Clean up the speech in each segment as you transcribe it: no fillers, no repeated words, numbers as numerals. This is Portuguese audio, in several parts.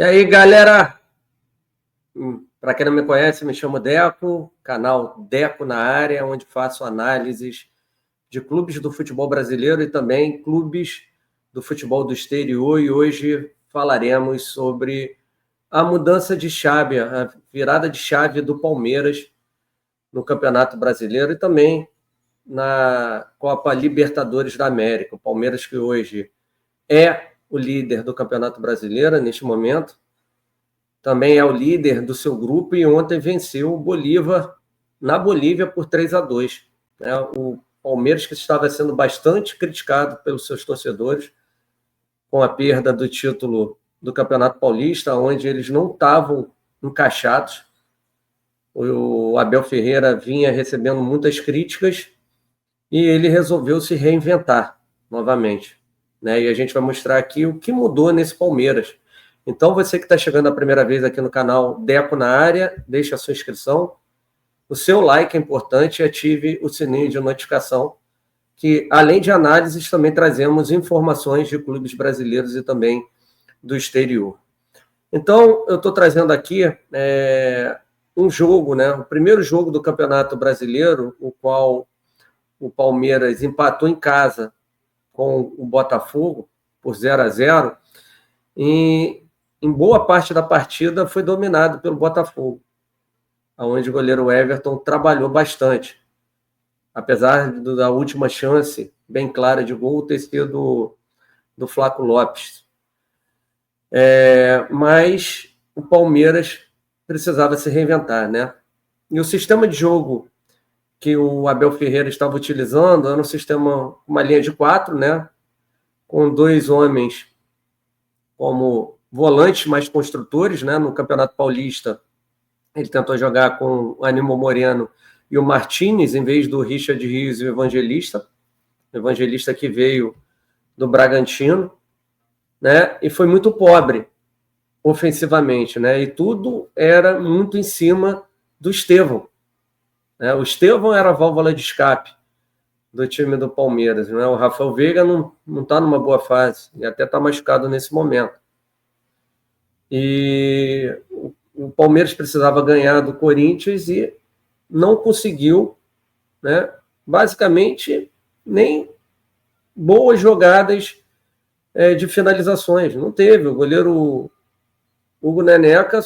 E aí, galera? Para quem não me conhece, me chamo Deco, canal Deco na área, onde faço análises de clubes do futebol brasileiro e também clubes do futebol do exterior. E hoje falaremos sobre a mudança de chave, a virada de chave do Palmeiras no Campeonato Brasileiro e também na Copa Libertadores da América. O Palmeiras, que hoje é o líder do Campeonato Brasileiro neste momento, também é o líder do seu grupo e ontem venceu o Bolívar na Bolívia por 3-2. O Palmeiras, que estava sendo bastante criticado pelos seus torcedores com a perda do título do Campeonato Paulista, onde eles não estavam encaixados. O Abel Ferreira vinha recebendo muitas críticas e ele resolveu se reinventar novamente. E a gente vai mostrar aqui o que mudou nesse Palmeiras. Então, você que está chegando a primeira vez aqui no canal Deco na área, deixe a sua inscrição. O seu like é importante e ative o sininho de notificação, que, além de análises, também trazemos informações de clubes brasileiros e também do exterior. Então, eu estou trazendo aqui um jogo, o primeiro jogo do Campeonato Brasileiro, o qual o Palmeiras empatou em casa com o Botafogo por 0-0, e em boa parte da partida foi dominado pelo Botafogo, onde o goleiro Everton trabalhou bastante, apesar da última chance bem clara de gol ter sido do Flaco Lopes. Mas o Palmeiras precisava se reinventar, E o sistema de jogo que o Abel Ferreira estava utilizando era um sistema, uma linha de 4, com 2 homens como volantes mais construtores, No Campeonato Paulista, ele tentou jogar com o Aníbal Moreno e o Martínez, em vez do Richard Rios e o Evangelista. O Evangelista que veio do Bragantino, E foi muito pobre ofensivamente, E tudo era muito em cima do Estevão. O Estevão era a válvula de escape do time do Palmeiras, O Rafael Veiga não está numa boa fase e até está machucado nesse momento. E o Palmeiras precisava ganhar do Corinthians e não conseguiu, basicamente, nem boas jogadas de finalizações. Não teve. O goleiro Hugo Neneca,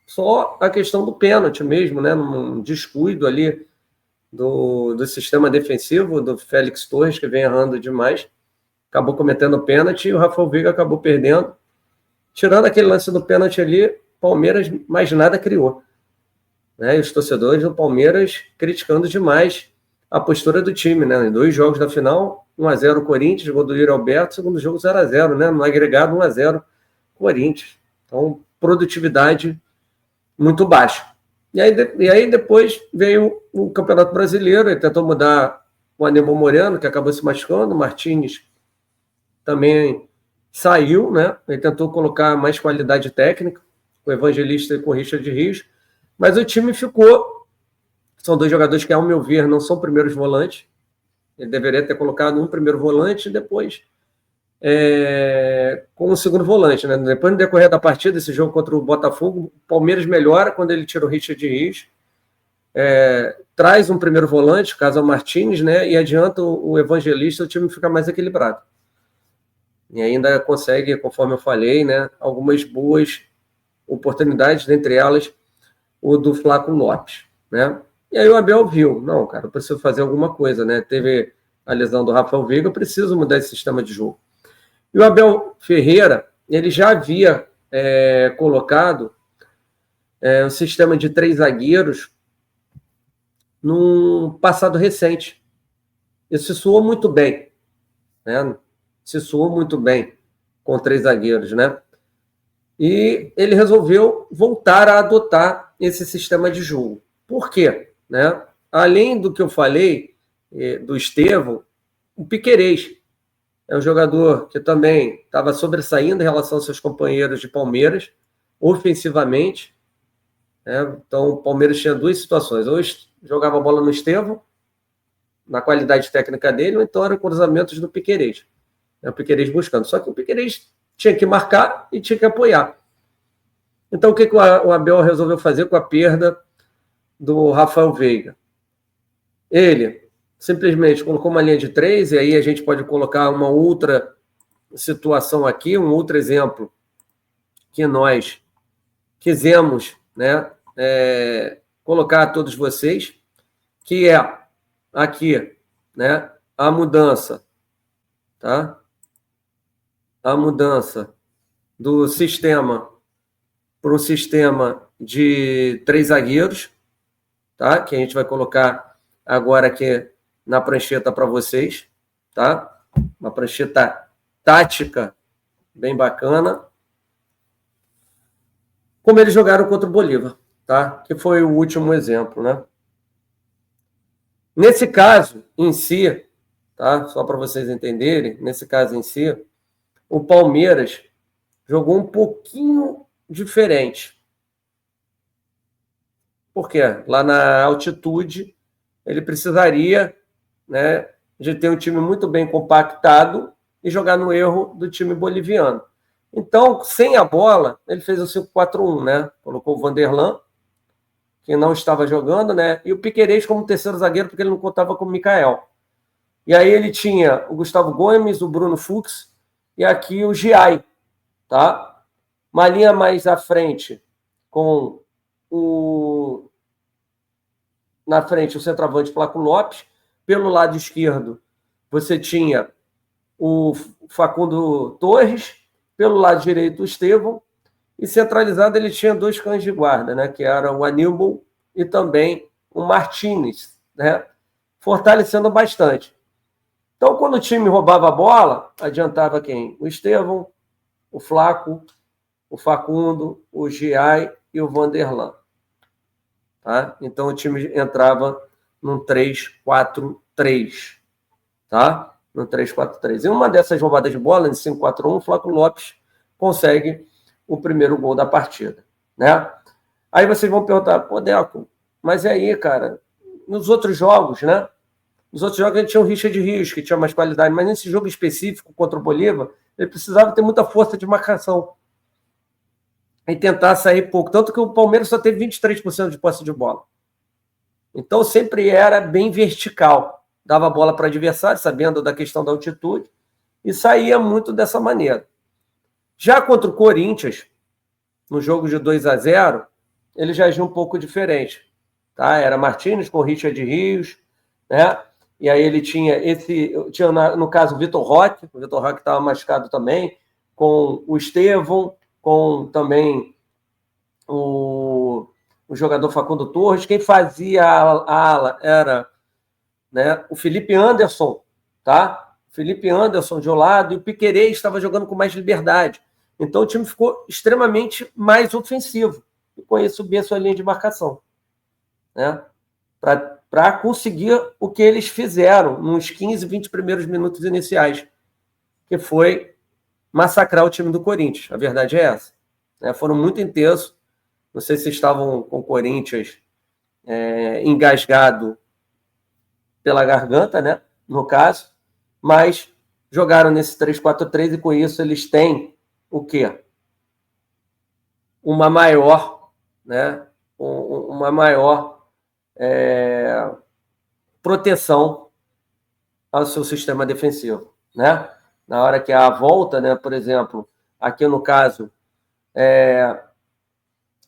só a questão do pênalti mesmo, num descuido ali do sistema defensivo do Félix Torres, que vem errando demais, acabou cometendo pênalti e o Rafael Veiga acabou perdendo. Tirando aquele lance do pênalti ali, Palmeiras mais nada criou. E os torcedores do Palmeiras criticando demais a postura do time, Em 2 jogos da final, 1-0 Corinthians, gol do Yuri Alberto, segundo jogo 0-0, No agregado 1-0 Corinthians. Então, produtividade muito baixa. E aí depois veio o Campeonato Brasileiro, ele tentou mudar o Aníbal Moreno, que acabou se machucando, o Martínez também saiu, Ele tentou colocar mais qualidade técnica, com o Evangelista e com o Richard Rios, mas o time ficou. São 2 jogadores que, ao meu ver, não são primeiros volantes. Ele deveria ter colocado um primeiro volante e depois com o segundo volante, Depois, no decorrer da partida, esse jogo contra o Botafogo, o Palmeiras melhora quando ele tira o Richard Rios, traz um primeiro volante, caso é o Martínez, e adianta o Evangelista, o time fica mais equilibrado. E ainda consegue, conforme eu falei, algumas boas oportunidades, dentre elas o do Flaco Lopes, E aí o Abel viu, não, cara, eu preciso fazer alguma coisa, Teve a lesão do Rafael Veiga, eu preciso mudar esse sistema de jogo. E o Abel Ferreira, ele já havia colocado um sistema de 3 zagueiros num passado recente. Isso soou muito bem, Se soou muito bem com 3 zagueiros, E ele resolveu voltar a adotar esse sistema de jogo. Por quê? Além do que eu falei do Estevão, o Piquerez é um jogador que também estava sobressaindo em relação aos seus companheiros de Palmeiras, ofensivamente. Então, o Palmeiras tinha 2 situações. Ou jogava a bola no Estevão, na qualidade técnica dele, ou então eram cruzamentos do Piquerez. O Piquerez buscando. Só que o Piquerez tinha que marcar e tinha que apoiar. Então, o que o Abel resolveu fazer com a perda do Rafael Veiga? Ele simplesmente colocou uma linha de 3, e aí a gente pode colocar uma outra situação aqui, um outro exemplo que nós quisemos, né, colocar a todos vocês, que é aqui, né, a mudança, tá? A mudança do sistema para um sistema de 3 zagueiros, tá? Que a gente vai colocar agora aqui na prancheta para vocês, tá? Uma prancheta tática bem bacana. Como eles jogaram contra o Bolívar, tá? Que foi o último exemplo, né? Nesse caso em si, tá? Só para vocês entenderem, nesse caso em si, o Palmeiras jogou um pouquinho diferente. Por quê? Lá na altitude, ele precisaria, né, de ter um time muito bem compactado e jogar no erro do time boliviano. Então, sem a bola, ele fez o 5-4-1, né? Colocou o Vanderlan, que não estava jogando, né? E o Piquerez como terceiro zagueiro, porque ele não contava com o Mikael. E aí ele tinha o Gustavo Gomes, o Bruno Fux e aqui o Giai, tá? Uma linha mais à frente com na frente o centroavante Flaco Lopes. Pelo lado esquerdo você tinha o Facundo Torres, pelo lado direito o Estevão, e centralizado ele tinha 2 cães de guarda, né, que eram o Aníbal e também o Martínez, né, fortalecendo bastante. Então, quando o time roubava a bola, adiantava quem? O Estevão, o Flaco, o Facundo, o Giai e o Vanderlan. Tá? Então, o time entrava num 3-4-3. Tá? No 3-4-3. E uma dessas roubadas de bola, em 5-4-1, o Flaco Lopes consegue o primeiro gol da partida. Né? Aí vocês vão perguntar, pô, Deco, mas e aí, cara? Nos outros jogos, né? Nos outros jogos a gente tinha o Richard Rios, que tinha mais qualidade, mas nesse jogo específico contra o Bolívar, ele precisava ter muita força de marcação e tentar sair pouco. Tanto que o Palmeiras só teve 23% de posse de bola. Então sempre era bem vertical. Dava a bola para o adversário, sabendo da questão da altitude, e saía muito dessa maneira. Já contra o Corinthians, no jogo de 2-0, ele já agiu um pouco diferente. Tá? Era Martínez com o Richard Rios, né? E aí ele tinha no caso, o Vitor Roque estava machucado também, com o Estevão, com também o jogador Facundo Torres. Quem fazia a ala era, né, o Felipe Anderson, tá? Felipe Anderson de um lado, e o Piquerez estava jogando com mais liberdade. Então o time ficou extremamente mais ofensivo, e com isso subia a sua linha de marcação, né? Para conseguir o que eles fizeram nos 15, 20 primeiros minutos iniciais, que foi massacrar o time do Corinthians. A verdade é essa. Né? Foram muito intensos. Não sei se estavam com o Corinthians engasgado pela garganta, né? No caso, mas jogaram nesse 3-4-3 e com isso eles têm o quê? Uma maior, né? Uma maior proteção ao seu sistema defensivo, né? Na hora que há a volta, né? Por exemplo, aqui no caso,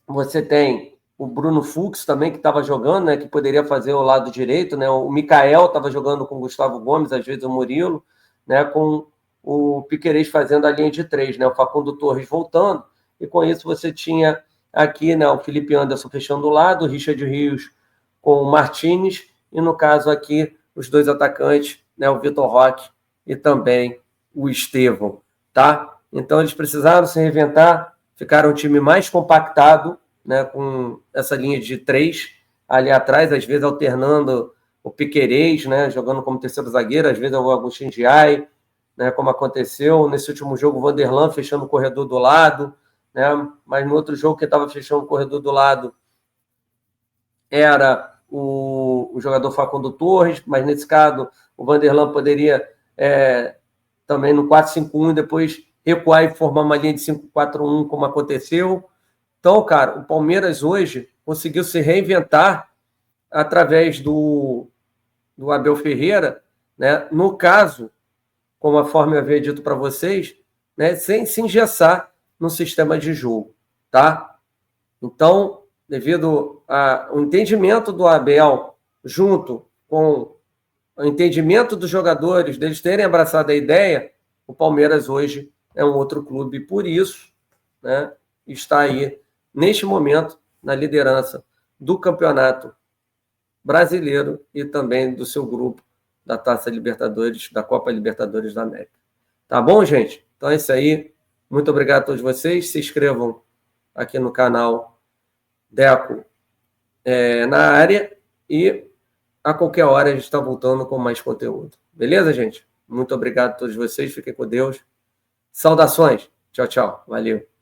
você tem o Bruno Fux também, que estava jogando, né? Que poderia fazer o lado direito, né? O Mikael estava jogando com o Gustavo Gomes, às vezes o Murilo, né? Com o Piquerez fazendo a linha de 3, né? O Facundo Torres voltando, e com isso você tinha aqui, né? O Felipe Anderson fechando o lado, o Richard Rios com o Martínez, e no caso aqui, os 2 atacantes, né, o Vitor Roque e também o Estevão, tá? Então eles precisaram se reinventar, ficaram um time mais compactado, né, com essa linha de 3 ali atrás, às vezes alternando o Piquerez, né, jogando como terceiro zagueiro, às vezes o Agustin Giai, né, como aconteceu nesse último jogo, o Vanderlan fechando o corredor do lado, né, mas no outro jogo que estava fechando o corredor do lado era o jogador Facundo Torres, mas nesse caso o Vanderlan poderia também no 4-5-1 e depois recuar e formar uma linha de 5-4-1, como aconteceu, Então, cara, o Palmeiras hoje conseguiu se reinventar através do Abel Ferreira, né? No caso, como a forma eu havia dito para vocês, né? Sem se engessar no sistema de jogo, tá? Então, devido ao entendimento do Abel, junto com o entendimento dos jogadores, deles terem abraçado a ideia, o Palmeiras hoje é um outro clube, por isso, né, está aí, neste momento, na liderança do Campeonato Brasileiro e também do seu grupo da Taça Libertadores, da Copa Libertadores da América. Tá bom, gente? Então é isso aí. Muito obrigado a todos vocês. Se inscrevam aqui no canal Deco na área e a qualquer hora a gente está voltando com mais conteúdo. Beleza, gente? Muito obrigado a todos vocês. Fiquem com Deus. Saudações. Tchau, tchau. Valeu.